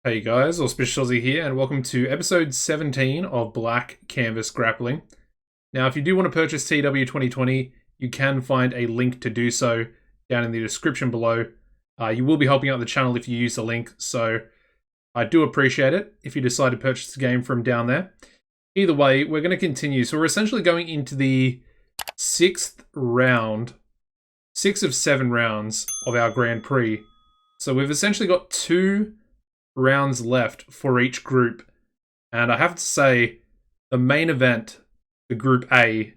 Hey guys, AuspiciousAussie here, and welcome to episode 17 of Black Canvas Grappling. Now, if you do want to purchase TEW 2020, you can find a link to do so down in the description below. You will be helping out the channel if you use the link, so I do appreciate it if you decide to purchase the game from down there. Either way, we're going to continue. So we're essentially going into the sixth round, 6 of 7 rounds of our Grand Prix. So we've essentially got 2 rounds left for each group, and I have to say the main event, the Group A,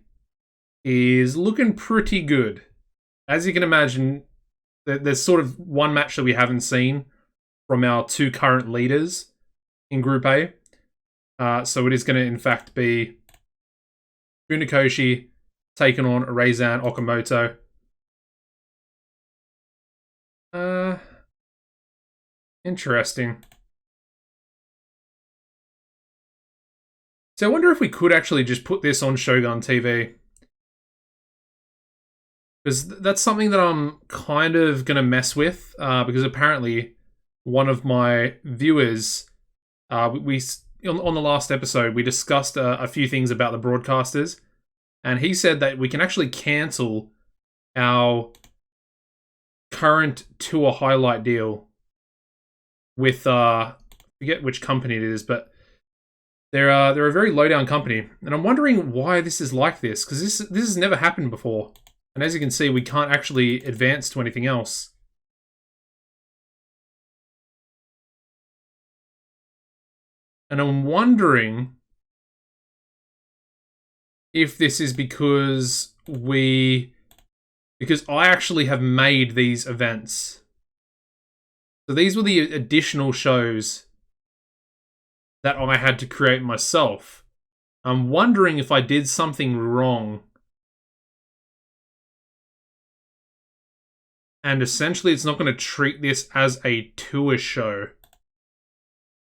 is looking pretty good. As you can imagine, there's sort of one match that we haven't seen from our 2 current leaders in Group A. So it is going to in fact be Funakoshi taking on Reizan Okamoto. Interesting. So I wonder if we could actually just put this on Shogun TV. Because that's something that I'm kind of going to mess with. Because apparently one of my viewers, on the last episode, we discussed a few things about the broadcasters. And he said that we can actually cancel our current tour highlight deal with, I forget which company it is, but they're a very low down company, and I'm wondering why this is like this, because this has never happened before. And as you can see, we can't actually advance to anything else. And I'm wondering if this is because I actually have made these events. So these were the additional shows that I had to create myself. I'm wondering if I did something wrong. And essentially it's not going to treat this as a tour show.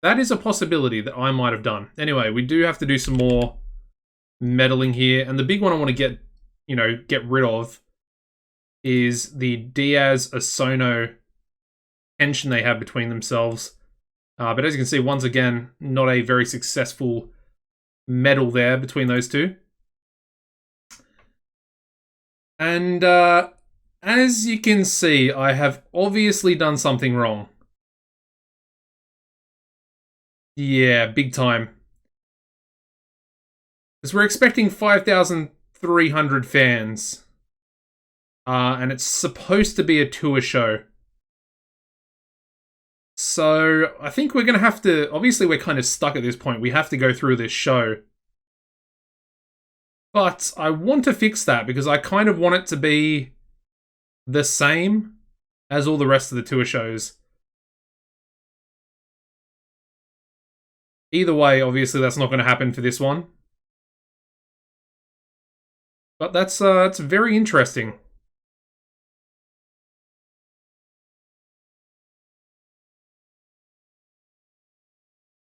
That is a possibility that I might have done. Anyway, we do have to do some more meddling here. And the big one I want to get rid of is the Diaz-Osono tension they have between themselves. But as you can see, once again, not a very successful medal there between those two. And as you can see, I have obviously done something wrong. Yeah, big time. Because we're expecting 5,300 fans. And it's supposed to be a tour show. So I think we're going to have to, obviously we're kind of stuck at this point. We have to go through this show. But I want to fix that because I kind of want it to be the same as all the rest of the tour shows. Either way, obviously that's not going to happen for this one. But that's very interesting.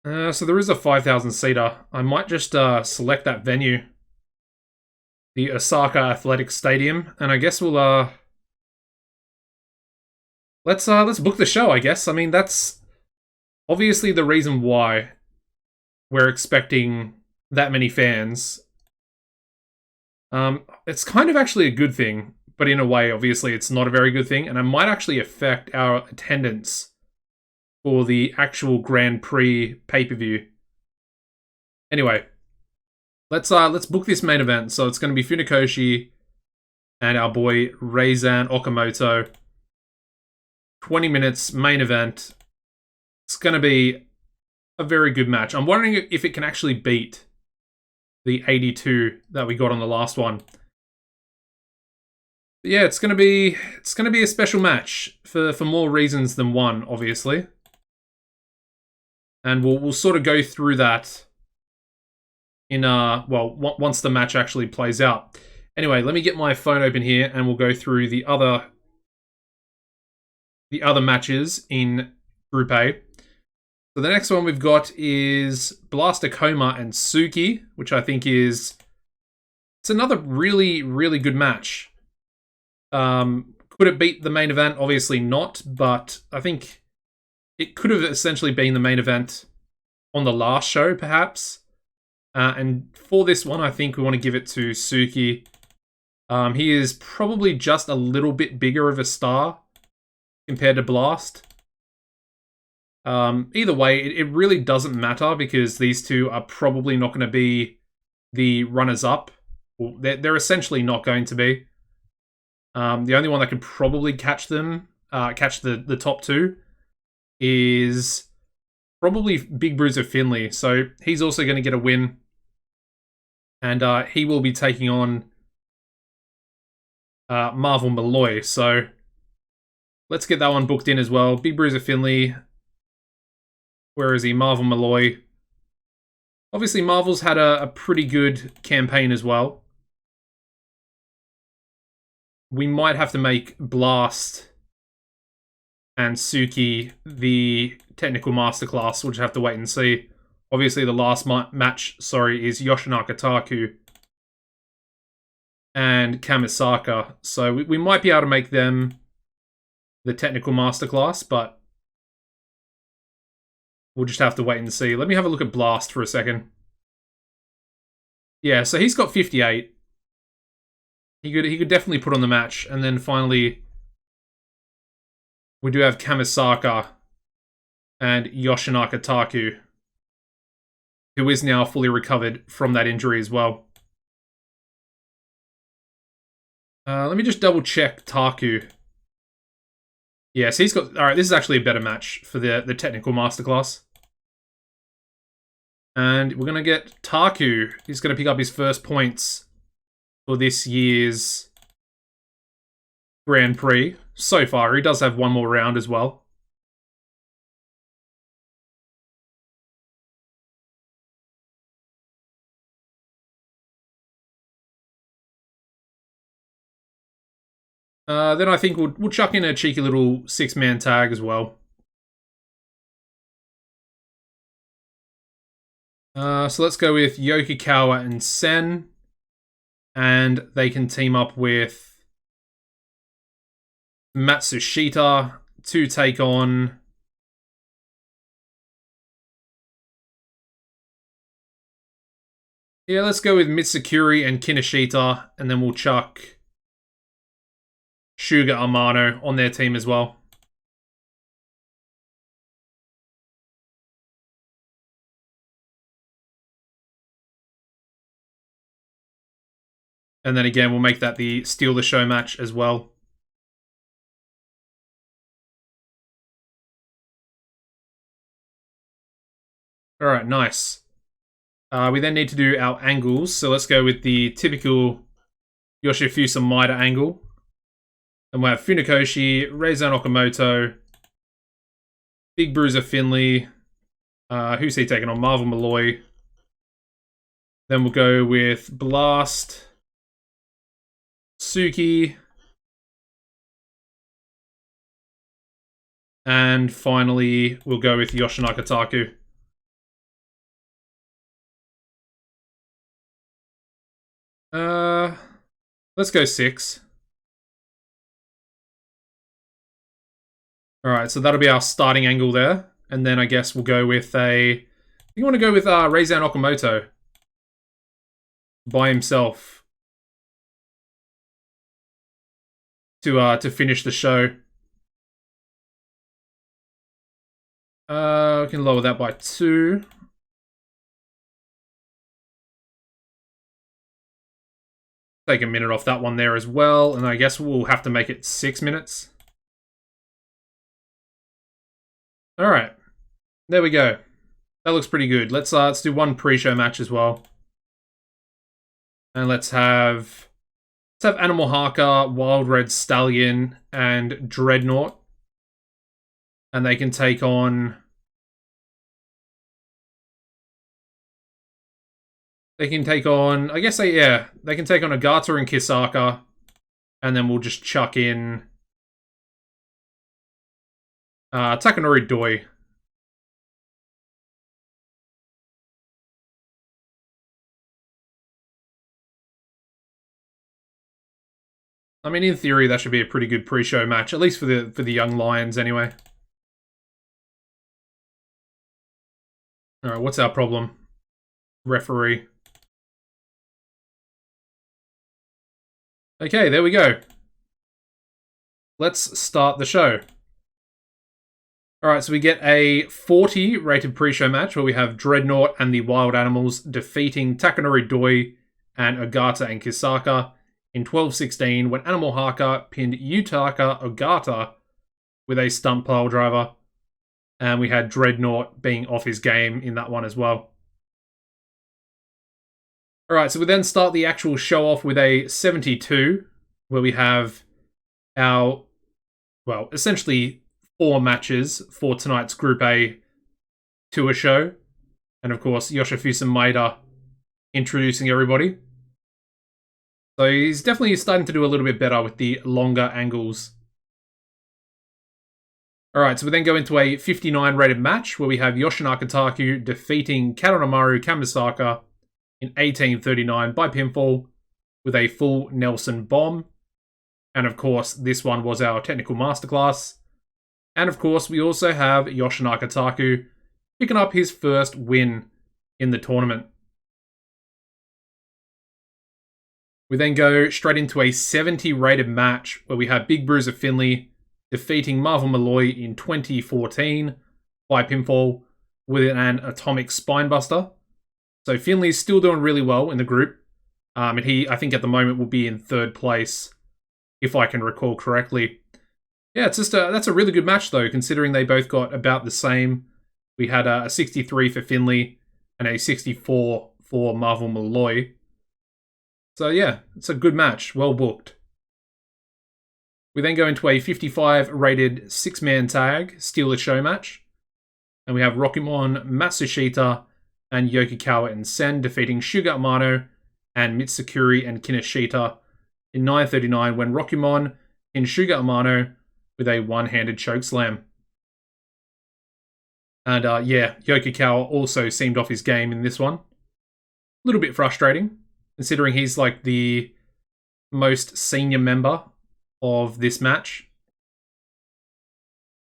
So there is a 5,000 seater. I might just select that venue, the Osaka Athletic Stadium, and I guess we'll let's book the show. I guess. I mean, that's obviously the reason why we're expecting that many fans. It's kind of actually a good thing, but in a way, obviously, it's not a very good thing, and it might actually affect our attendance for the actual Grand Prix pay-per-view. Anyway, let's book this main event. So it's going to be Funakoshi and our boy Reizan Okamoto. 20 minutes main event. It's going to be a very good match. I'm wondering if it can actually beat the 82 that we got on the last one. But yeah, it's going to be a special match for more reasons than one, obviously. And we'll sort of go through that in once the match actually plays out. Anyway, let me get my phone open here and we'll go through the other matches in Group A. So the next one we've got is Blaster Koma and Suki, which I think it's another really, really good match. Could it beat the main event? Obviously not, but I think it could have essentially been the main event on the last show, perhaps. And for this one, I think we want to give it to Suki. He is probably just a little bit bigger of a star compared to Blast. Either way, it really doesn't matter because these two are probably not going to be the runners-up. Well, they're essentially not going to be. The only one that could probably catch them, catch the top two, is probably Big Bruiser Finley. So he's also going to get a win. And he will be taking on Marvel Malloy. So let's get that one booked in as well. Big Bruiser Finley. Where is he? Marvel Malloy. Obviously, Marvel's had a pretty good campaign as well. We might have to make Blast and Suki the technical masterclass. We'll just have to wait and see. Obviously, the last match, is Yoshinaka Taku and Kamisaka. So we might be able to make them the technical masterclass, but we'll just have to wait and see. Let me have a look at Blast for a second. Yeah, so he's got 58. He could definitely put on the match. And then finally, we do have Kamisaka and Yoshinaka Taku, who is now fully recovered from that injury as well. Let me just double check Taku. Yes, he's got... Alright, this is actually a better match for the technical masterclass. And we're going to get Taku. He's going to pick up his first points for this year's Grand Prix. So far, he does have one more round as well. Then I think we'll chuck in a cheeky little 6-man tag as well. So let's go with Yokikawa and Sen. And they can team up with Matsushita to take on... Yeah, let's go with Mitsukuri and Kinoshita, and then we'll chuck Shuga Amano on their team as well. And then again, we'll make that the Steal the Show match as well. Alright, nice. We then need to do our angles, so let's go with the typical Yoshifusa Maeda angle. And we'll have Funakoshi, Reizo Okamoto, Big Bruiser Finley, who's he taking on? Marvel Malloy. Then we'll go with Blast, Suki, and finally we'll go with Yoshinaka Taku. Let's go 6. Alright, so that'll be our starting angle there. And then I guess we'll go with a... You want to go with Reizo Okamoto by himself to finish the show. We can lower that by 2. Take a minute off that one there as well, and I guess we'll have to make it 6 minutes. Alright. There we go. That looks pretty good. Let's do one pre-show match as well. And let's have Animal Haka, Wild Red Stallion, and Dreadnought. And they can take on... They can take on... I guess they can take on Agata and Kisaka. And then we'll just chuck in... Takanori Doi. I mean, in theory, that should be a pretty good pre-show match, at least for the Young Lions, anyway. All right, what's our problem? Referee. Okay, there we go. Let's start the show. All right, so we get a 40 rated pre-show match where we have Dreadnought and the Wild Animals defeating Takanori Doi and Ogata and Kisaka in 12-16 when Animal Haka pinned Yutaka Ogata with a stump pile driver. And we had Dreadnought being off his game in that one as well. All right, so we then start the actual show off with a 72 where we have our, well, essentially 4 matches for tonight's Group A tour show. And of course, Yoshifisa Maeda introducing everybody. So he's definitely starting to do a little bit better with the longer angles. Alright, so we then go into a 59 rated match where we have Yoshinaka Taku defeating Karanamaru Kamisaka in 1839 by pinfall with a full Nelson bomb. And of course, this one was our technical masterclass. And of course, we also have Yoshinaka Taku picking up his first win in the tournament. We then go straight into a 70 rated match where we have Big Bruiser Finlay defeating Marvel Malloy in 2014 by pinfall with an atomic spinebuster. So Finlay's still doing really well in the group. And he, I think at the moment, will be in 3rd place, if I can recall correctly. Yeah, it's just that's a really good match, though, considering they both got about the same. We had a 63 for Finlay and a 64 for Marvel Malloy. So yeah, it's a good match, well booked. We then go into a 55 rated 6-man tag, Steal the Show match. And we have Rockimon, Matsushita, and Yokikawa and Sen defeating Shuga Amano and Mitsukuri and Kinoshita in 9:39 when Rockimon pinned Shuga Amano with a one-handed chokeslam. And yeah, Yokikawa also seemed off his game in this one. A little bit frustrating, considering he's like the most senior member of this match.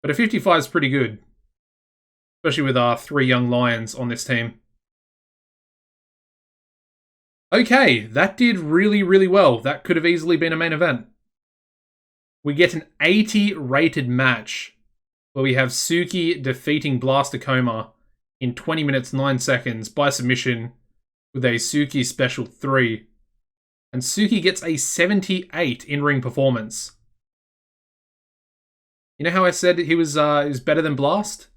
But a 55 is pretty good, especially with 3 young lions on this team. Okay, that did really, really well. That could have easily been a main event. We get an 80 rated match where we have Suki defeating Blaster Coma in 20 minutes 9 seconds by submission with a Suki Special 3. And Suki gets a 78 in-ring performance. You know how I said he was better than Blast?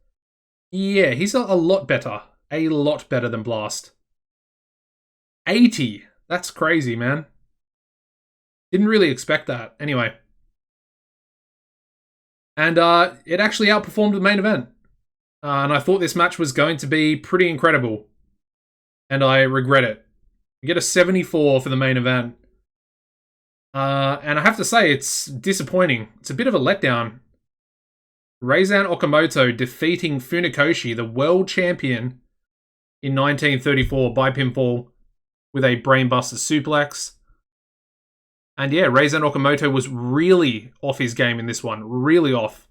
Yeah, he's a lot better. A lot better than Blast. 80! That's crazy, man. Didn't really expect that. Anyway. And it actually outperformed the main event. And I thought this match was going to be pretty incredible. And I regret it. We get a 74 for the main event. And I have to say, it's disappointing. It's a bit of a letdown. Reizan Okamoto defeating Funakoshi, the world champion, in 1934 by pinfall with a brainbuster suplex. And yeah, Reizan Okamoto was really off his game in this one. Really off.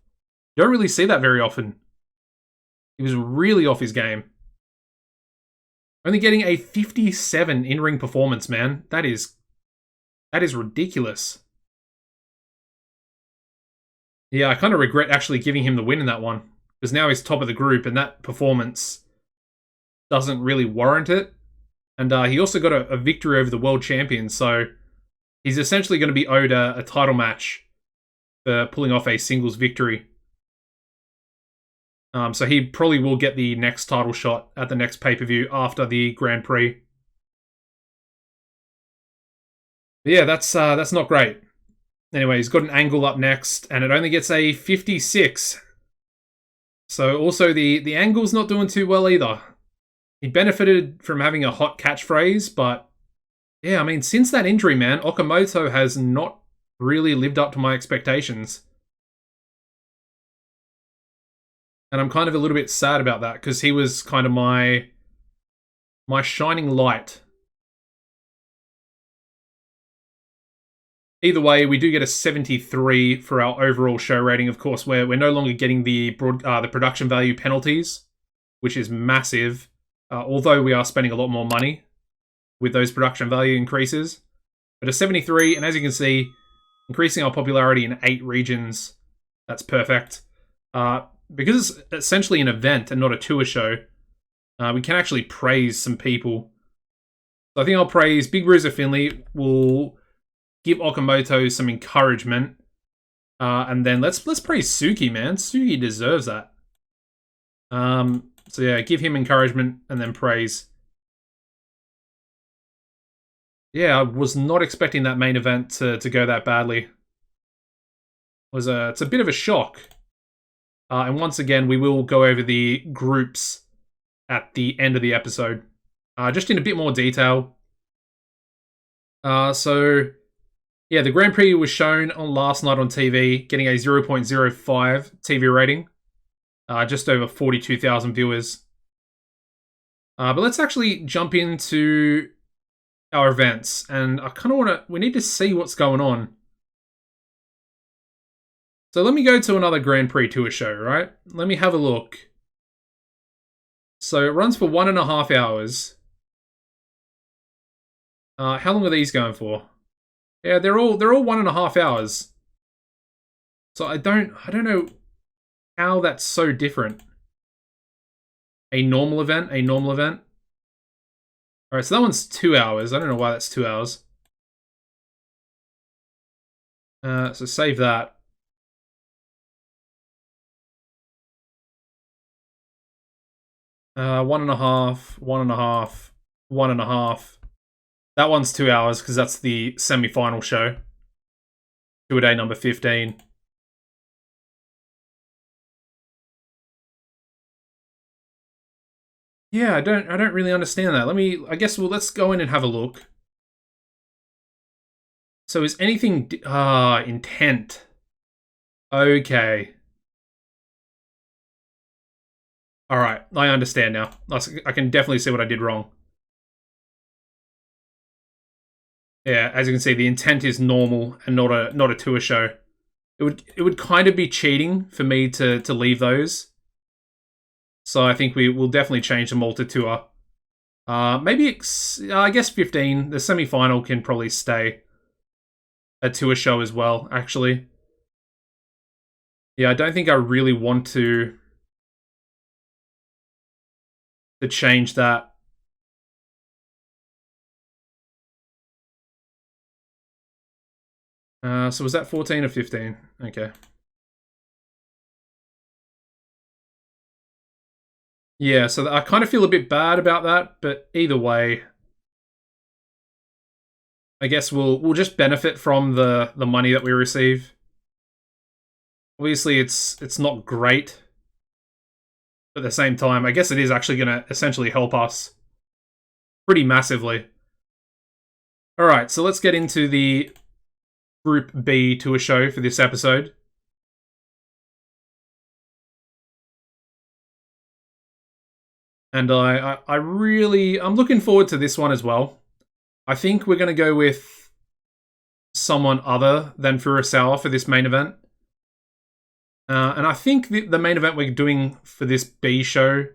You don't really see that very often. He was really off his game. Only getting a 57 in-ring performance, man. That is ridiculous. Yeah, I kind of regret actually giving him the win in that one. Because now he's top of the group and that performance doesn't really warrant it. And he also got a victory over the world champion, so he's essentially going to be owed a title match for pulling off a singles victory. So he probably will get the next title shot at the next pay-per-view after the Grand Prix. But yeah, that's not great. Anyway, he's got an angle up next, and it only gets a 56. So also the angle's not doing too well either. He benefited from having a hot catchphrase, but yeah, I mean, since that injury, man, Okamoto has not really lived up to my expectations. And I'm kind of a little bit sad about that, because he was kind of my shining light. Either way, we do get a 73 for our overall show rating. Of course, we're no longer getting the production value penalties, which is massive. although we are spending a lot more money with those production value increases. But a 73, and as you can see, increasing our popularity in 8 regions. That's perfect. Because it's essentially an event and not a tour show, we can actually praise some people. So I think I'll praise Big Bruiser Finley. We'll give Okamoto some encouragement. And then let's praise Suki, man. Suki deserves that. So yeah, give him encouragement and then praise. Yeah, I was not expecting that main event to go that badly. It's a bit of a shock. And once again, we will go over the groups at the end of the episode. Just in a bit more detail. So, yeah, the Grand Prix was shown on last night on TV, getting a 0.05 TV rating. Just over 42,000 viewers. But let's actually jump into our events. And I kind of we need to see what's going on. So let me go to another Grand Prix tour show, right? Let me have a look. So it runs for 1.5 hours. How long are these going for? Yeah, they're all 1.5 hours. So I don't know how that's so different. A normal event. Alright, so that one's 2 hours. I don't know why that's 2 hours. So save that. One and a half. That one's 2 hours because that's the semi-final show. Tour day number 15. Yeah, I don't really understand that. Let's go in and have a look. So is anything intent? Okay. All right, I understand now. I can definitely see what I did wrong. Yeah, as you can see, the intent is normal and not a tour show. It would kind of be cheating for me to leave those. So I think we will definitely change them all to tour. Maybe I guess 15. The semi-final can probably stay a tour show as well. Actually, yeah, I don't think I really want to change that. So was that 14 or 15? Okay. Yeah, so I kind of feel a bit bad about that, but either way, I guess we'll just benefit from the money that we receive. Obviously, it's not great, but at the same time, I guess it is actually going to essentially help us pretty massively. All right, so let's get into the Group B tour show for this episode. And I'm looking forward to this one as well. I think we're going to go with someone other than Furusawa for this main event. And I think the main event we're doing for this B show,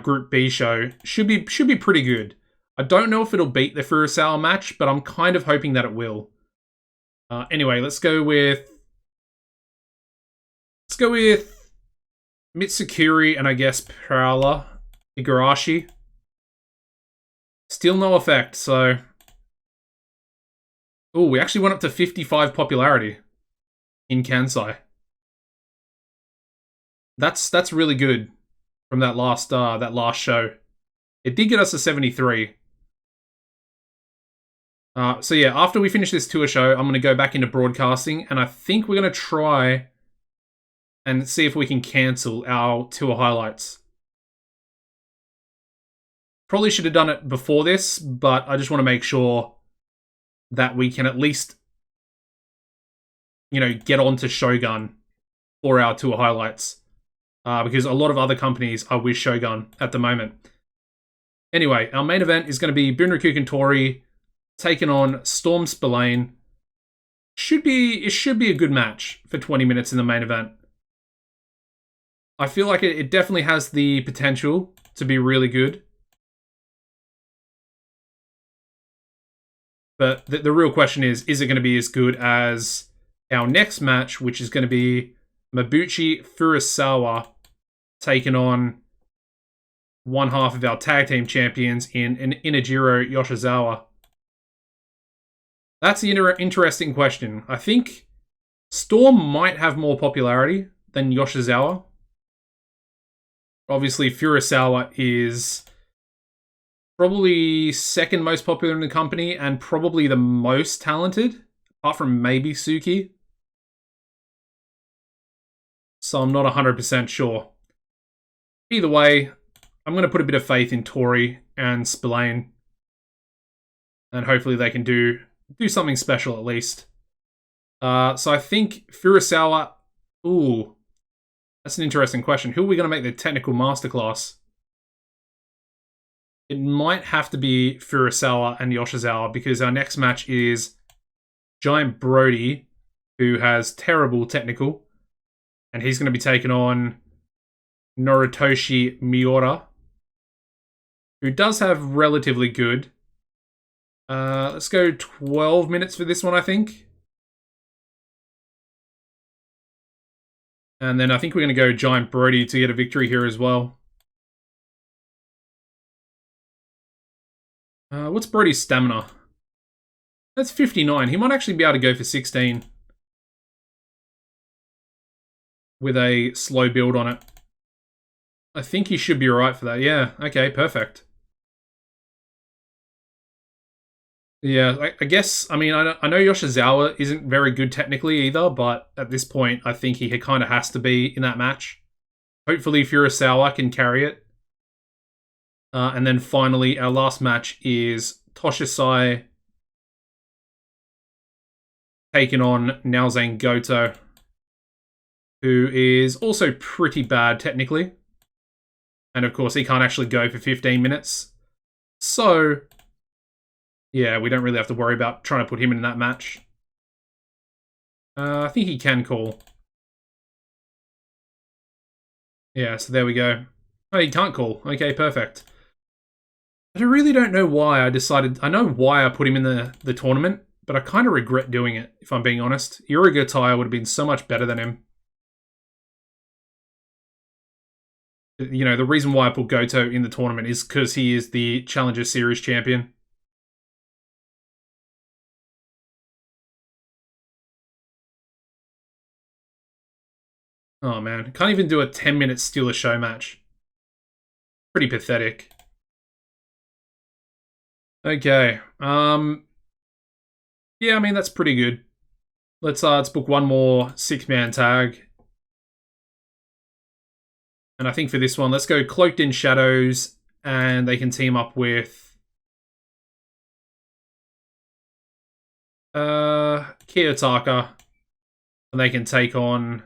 Group B show, should be pretty good. I don't know if it'll beat the Furusawa match, but I'm kind of hoping that it will. Anyway, let's go with Mitsukuri and I guess Parala Igarashi. Still no effect, so... Oh, we actually went up to 55 popularity in Kansai. That's really good from that last show. It did get us a 73. So yeah, after we finish this tour show, I'm going to go back into broadcasting, and I think we're going to try and see if we can cancel our tour highlights. Probably should have done it before this, but I just want to make sure that we can at least, get onto Shogun for our tour highlights. Because a lot of other companies are with Shogun at the moment. Anyway, our main event is going to be Bunraku Tori taking on Storm Spillane. It should be a good match for 20 minutes in the main event. I feel like it definitely has the potential to be really good. But the real question is it going to be as good as our next match, which is going to be Mabuchi Furusawa taking on one half of our tag team champions in Inajiro Yoshizawa? That's the interesting question. I think Storm might have more popularity than Yoshizawa. Obviously, Furusawa is probably second most popular in the company and probably the most talented, apart from maybe Suki. So I'm not 100% sure. Either way, I'm going to put a bit of faith in Tori and Spillane. And hopefully they can do something special at least. So I think Furusawa... Ooh, that's an interesting question. Who are we going to make the technical masterclass? It might have to be Furusawa and Yoshizawa because our next match is Giant Brody, who has terrible technical. And he's going to be taking on Noritoshi Miura, who does have relatively good. Let's go 12 minutes for this one, I think. And then I think we're going to go Giant Brody to get a victory here as well. What's Brody's stamina? That's 59. He might actually be able to go for 16. With a slow build on it. I think he should be alright for that. Yeah, okay, perfect. Yeah, I guess, I mean, I know Yoshizawa isn't very good technically either, but at this point, I think he kind of has to be in that match. Hopefully Furusawa can carry it. And then finally, our last match is Toshisai taking on Naozan Goto, who is also pretty bad technically. And of course, he can't actually go for 15 minutes. So, yeah, we don't really have to worry about trying to put him in that match. I think he can call. Yeah, so there we go. Oh, he can't call. Okay, perfect. But I really don't know why I decided... I know why I put him in the tournament, but I kind of regret doing it, if I'm being honest. Urigatai would have been so much better than him. You know, the reason why I put Goto in the tournament is because he is the Challenger Series champion. Oh man, can't even do a 10-minute steal a show match. Pretty pathetic. Okay. Yeah, I mean that's pretty good. Let's book one more 6-man tag. And I think for this one, let's go Cloaked in Shadows, and they can team up with Kiyotaka, and they can take on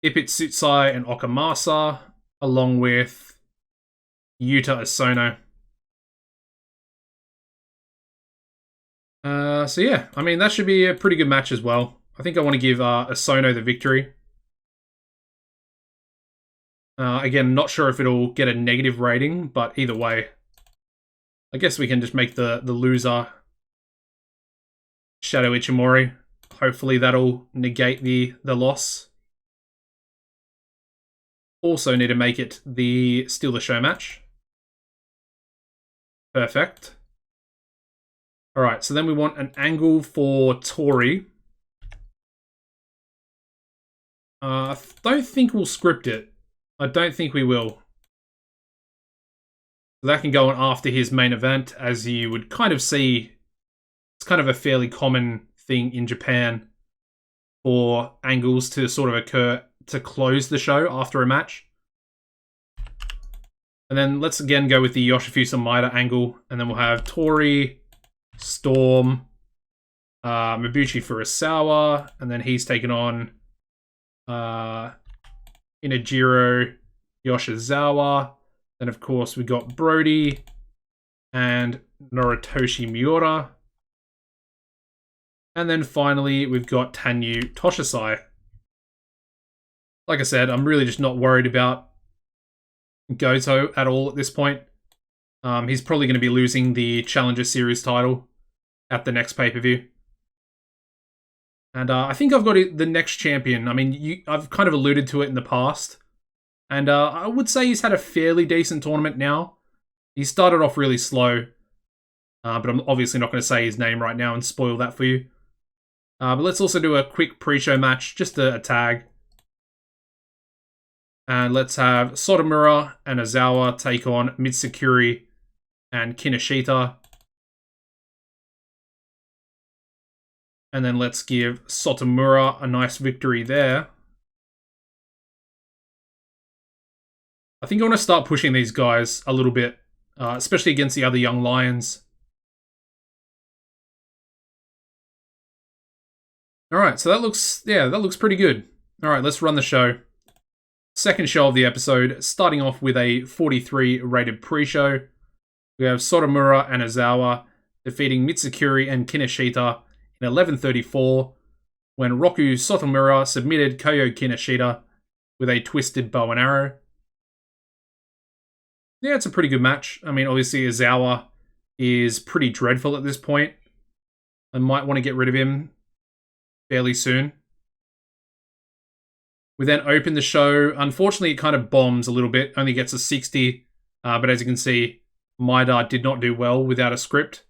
Ipitsutsai and Okamasa, along with Yuta Asono. So yeah, I mean, that should be a pretty good match as well. I think I want to give Asono the victory. Again, not sure if it'll get a negative rating, but either way, I guess we can just make the loser Shadow Ichimori. Hopefully that'll negate the loss. Also need to make it the Steal the Show match. Perfect. Alright, so then we want an angle for Tori. I don't think we'll script it. I don't think we will. That can go on after his main event, as you would kind of see. It's kind of a fairly common thing in Japan for angles to sort of occur to close the show after a match. And then let's again go with the Yoshifusa Maeda angle, and then we'll have Tori, Storm, Mabuchi Furusawa, and then he's taken on Inajiro Yoshizawa. Then, of course, we got Brody and Noritoshi Miura. And then finally, we've got Tanyu Toshisai. Like I said, I'm really just not worried about Goto at all at this point. He's probably going to be losing the Challenger Series title at the next pay-per-view. And I think I've got the next champion. I mean, I've kind of alluded to it in the past. And I would say he's had a fairly decent tournament now. He started off really slow. But I'm obviously not going to say his name right now and spoil that for you. But let's also do a quick pre-show match, just a tag. And let's have Sotomura and Ozawa take on Mitsukuri and Kinoshita. And then let's give Sotomura a nice victory there. I think I want to start pushing these guys a little bit, especially against the other young lions. Alright, so that looks pretty good. Alright, let's run the show. Second show of the episode, starting off with a 43 rated pre-show. We have Sotomura and Ozawa defeating Mitsukuri and Kinoshita in 11:34 when Roku Sotomura submitted Koyo Kinoshita with a twisted bow and arrow. Yeah, it's a pretty good match. I mean, obviously Ozawa is pretty dreadful at this point. I might want to get rid of him fairly soon. We then open the show. Unfortunately, it kind of bombs a little bit. Only gets a 60. But as you can see, Maida did not do well without a script.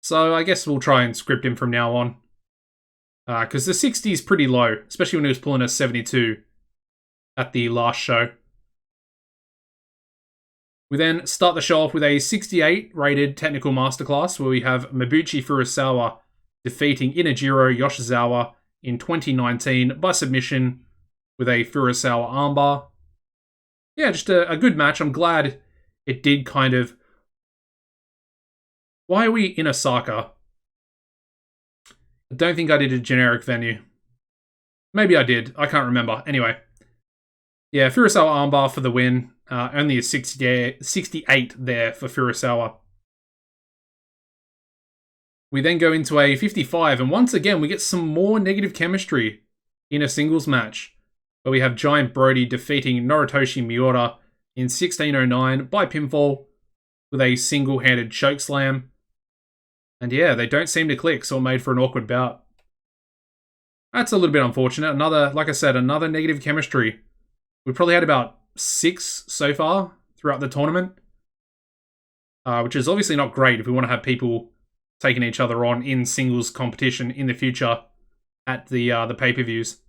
So I guess we'll try and script him from now on. Because the 60 is pretty low, especially when he was pulling a 72 at the last show. We then start the show off with a 68 rated technical masterclass where we have Mabuchi Furusawa defeating Inajiro Yoshizawa in 2019 by submission with a Furusawa armbar. Yeah, just a good match. I'm glad it did kind of... Why are we in Osaka? I don't think I did a generic venue. Maybe I did. I can't remember. Anyway. Yeah, Furusawa armbar for the win. Only a 68 there for Furusawa. We then go into a 55, and once again, we get some more negative chemistry in a singles match, where we have Giant Brody defeating Noritoshi Miura in 1609 by pinfall with a single-handed chokeslam. And yeah, they don't seem to click, so it made for an awkward bout. That's a little bit unfortunate. Like I said, another negative chemistry. We probably had about 6 so far throughout the tournament, which is obviously not great if we want to have people taking each other on in singles competition in the future at the pay-per-views.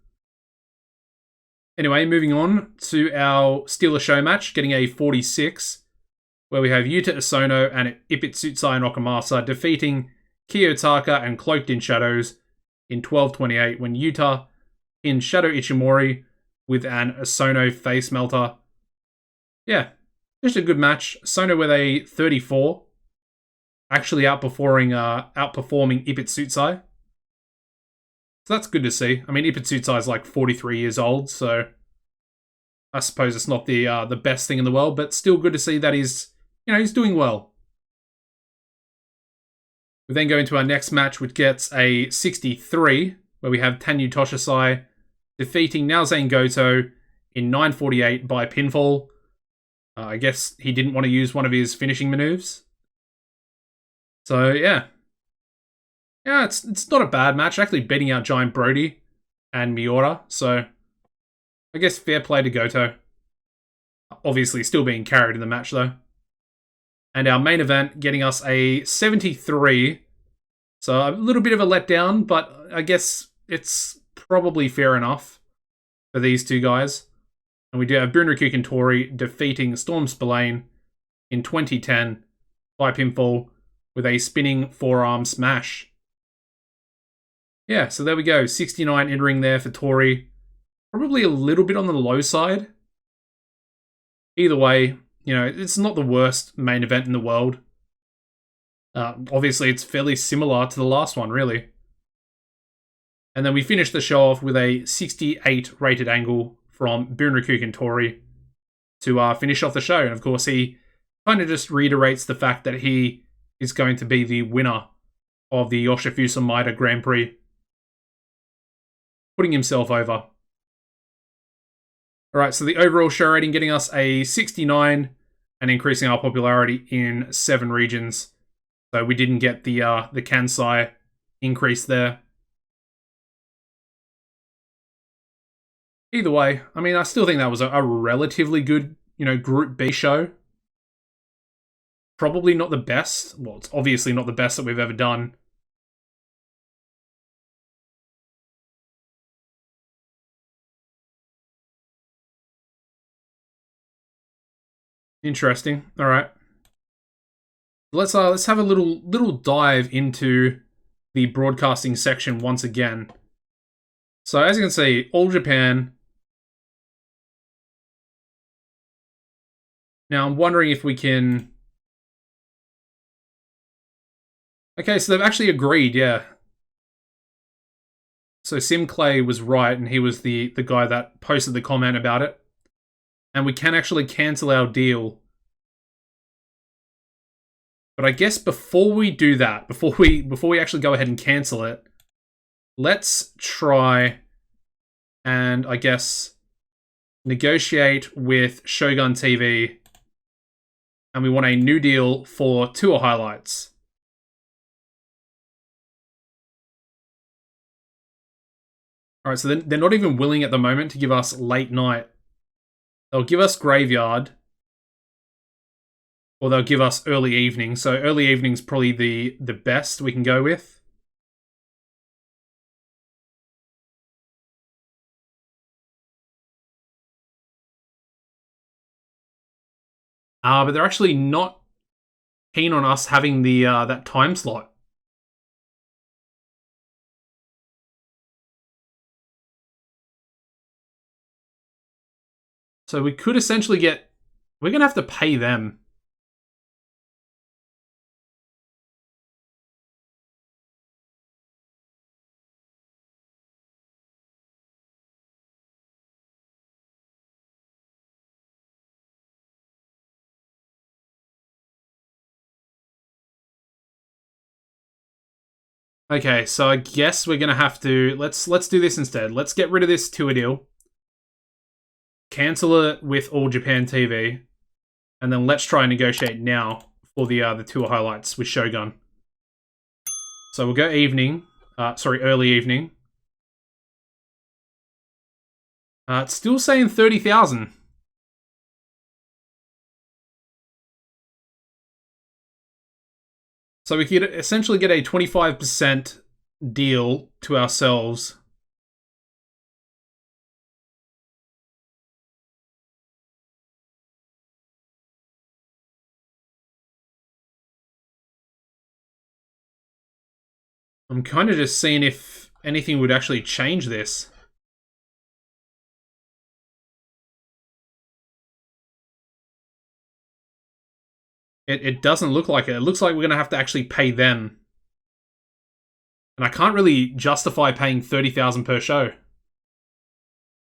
Anyway, moving on to our Steal a Show match, getting a 46, where we have Yuta Usono and Ipitsutsai Nokamasa defeating Kiyotaka and Cloaked in Shadows in 12:28 when Yuta pinned Shadow Ichimori with an Usono face melter. Yeah, just a good match. Usono with a 34. Actually outperforming Ipitsutsai. So that's good to see. I mean, Ipitsutsai is like 43 years old, so I suppose it's not the best thing in the world, but still good to see that he's doing well. We then go into our next match, which gets a 63, where we have Tanyu Toshisai defeating Naozen Goto in 9:48 by pinfall. I guess he didn't want to use one of his finishing maneuvers. So, yeah. Yeah, it's not a bad match. Actually beating out Giant Brody and Miura. So, I guess fair play to Goto. Obviously still being carried in the match, though. And our main event getting us a 73. So, a little bit of a letdown, but I guess it's probably fair enough for these two guys. And we do have Bunraku Kentori defeating Storm Spillane in 2010 by pinfall with a spinning forearm smash. Yeah, so there we go. 69 in-ring there for Tori. Probably a little bit on the low side. Either way, it's not the worst main event in the world. Obviously, it's fairly similar to the last one, really. And then we finish the show off with a 68 rated angle from Bunraku Kentori to finish off the show. And of course, he kind of just reiterates the fact that he is going to be the winner of the Yoshifusa Maida Grand Prix. Putting himself over. All right, so the overall show rating getting us a 69 and increasing our popularity in 7 regions. So we didn't get the Kansai increase there. Either way, I mean, I still think that was a relatively good, Group B show. Probably not the best. Well, it's obviously not the best that we've ever done. Interesting. All right. Let's have a little dive into the broadcasting section once again. So as you can see, All Japan. Now I'm wondering if we can. Okay, so they've actually agreed, yeah. So Sim Clay was right, and he was the guy that posted the comment about it. And we can actually cancel our deal. But I guess before we do that, before we actually go ahead and cancel it, let's try and, I guess, negotiate with Shogun TV. And we want a new deal for tour highlights. All right, so they're not even willing at the moment to give us late night. They'll give us graveyard. Or they'll give us early evening. So early evening's probably the best we can go with. But they're actually not keen on us having the that time slot. So we could essentially get... We're going to have to pay them. Okay, so I guess we're going to have to... Let's do this instead. Let's get rid of this tour deal. Cancel it with All Japan TV. And then let's try and negotiate now for the tour highlights with Shogun. So we'll go evening. Early evening. It's still saying 30,000. So we could essentially get a 25% deal to ourselves. I'm kind of just seeing if anything would actually change this. It doesn't look like it. It looks like we're going to have to actually pay them. And I can't really justify paying 30,000 per show.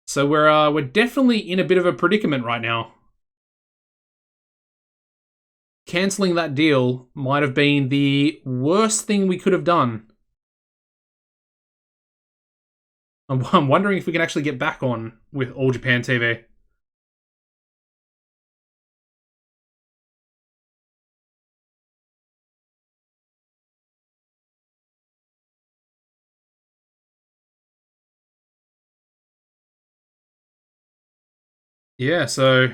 So we're definitely in a bit of a predicament right now. Cancelling that deal might have been the worst thing we could have done. I'm wondering if we can actually get back on with All Japan TV. Yeah, so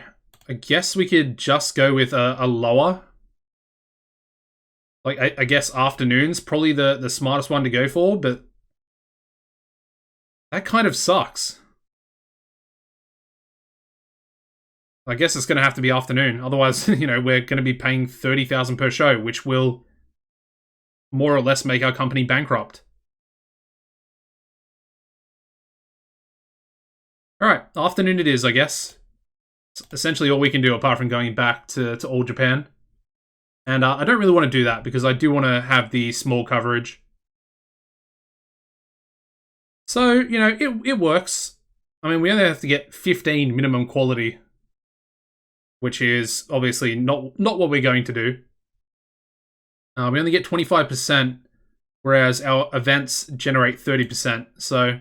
I guess we could just go with a lower. Like, I guess afternoon's probably the smartest one to go for, but that kind of sucks. I guess it's going to have to be afternoon. Otherwise, we're going to be paying 30,000 per show, which will more or less make our company bankrupt. All right, afternoon it is, I guess. It's essentially all we can do apart from going back to All Japan. And I don't really want to do that because I do want to have the small coverage. So, it works. I mean, we only have to get 15 minimum quality, which is obviously not what we're going to do. We only get 25%, whereas our events generate 30%. So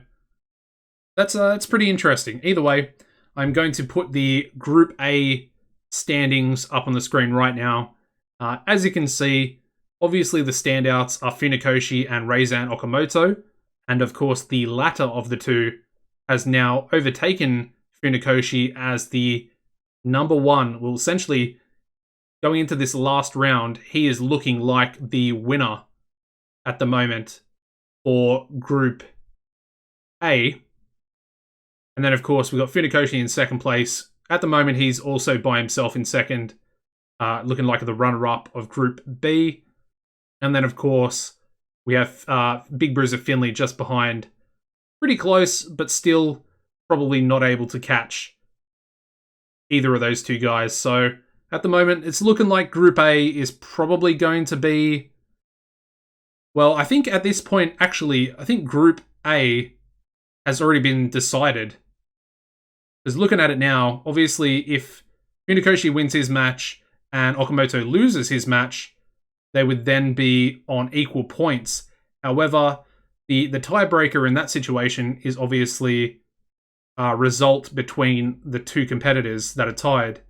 that's pretty interesting. Either way, I'm going to put the Group A standings up on the screen right now. As you can see, obviously the standouts are Funakoshi and Reizan Okamoto, and of course the latter of the two has now overtaken Funakoshi as the number one. Well, essentially, going into this last round, he is looking like the winner at the moment for Group A. And then, of course, we've got Funakoshi in second place. At the moment, he's also by himself in second, looking like the runner-up of Group B. And then, of course, we have Big Bruiser Finley just behind. Pretty close, but still probably not able to catch either of those two guys. So, at the moment, it's looking like Group A is probably going to be... Well, I think at this point, actually, I think Group A has already been decided. Because looking at it now, obviously, if Funakoshi wins his match and Okamoto loses his match, they would then be on equal points. However, the tiebreaker in that situation is obviously a result between the two competitors that are tied.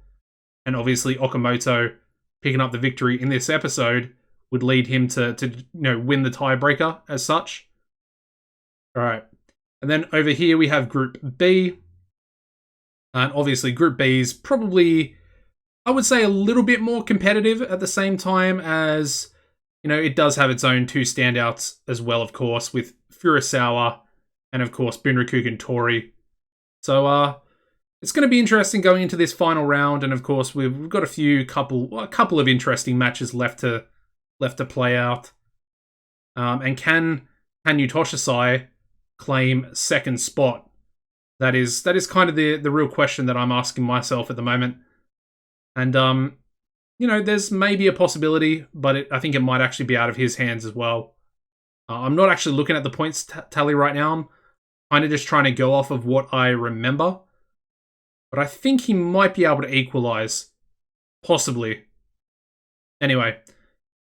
And obviously, Okamoto picking up the victory in this episode would lead him to win the tiebreaker as such. All right. And then over here we have Group B. And obviously Group B is probably, I would say, a little bit more competitive at the same time as, it does have its own two standouts as well, of course, with Furusawa and, of course, Bunraku Tori. So, it's going to be interesting going into this final round. And, of course, we've got a couple of interesting matches left to play out. And can Utoshasai claim second spot? That is kind of the real question that I'm asking myself at the moment. And, there's maybe a possibility, but I think it might actually be out of his hands as well. I'm not actually looking at the points tally right now. I'm kind of just trying to go off of what I remember. But I think he might be able to equalize. Possibly. Anyway.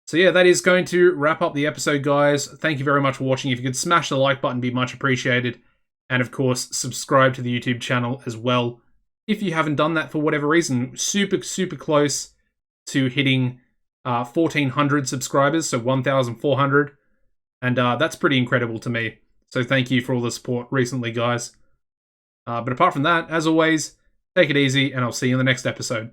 So yeah, that is going to wrap up the episode, guys. Thank you very much for watching. If you could smash the like button, it'd be much appreciated. And of course, subscribe to the YouTube channel as well. If you haven't done that for whatever reason, super, super close to hitting 1,400 subscribers, so 1,400. And that's pretty incredible to me. So thank you for all the support recently, guys. But apart from that, as always, take it easy, and I'll see you in the next episode.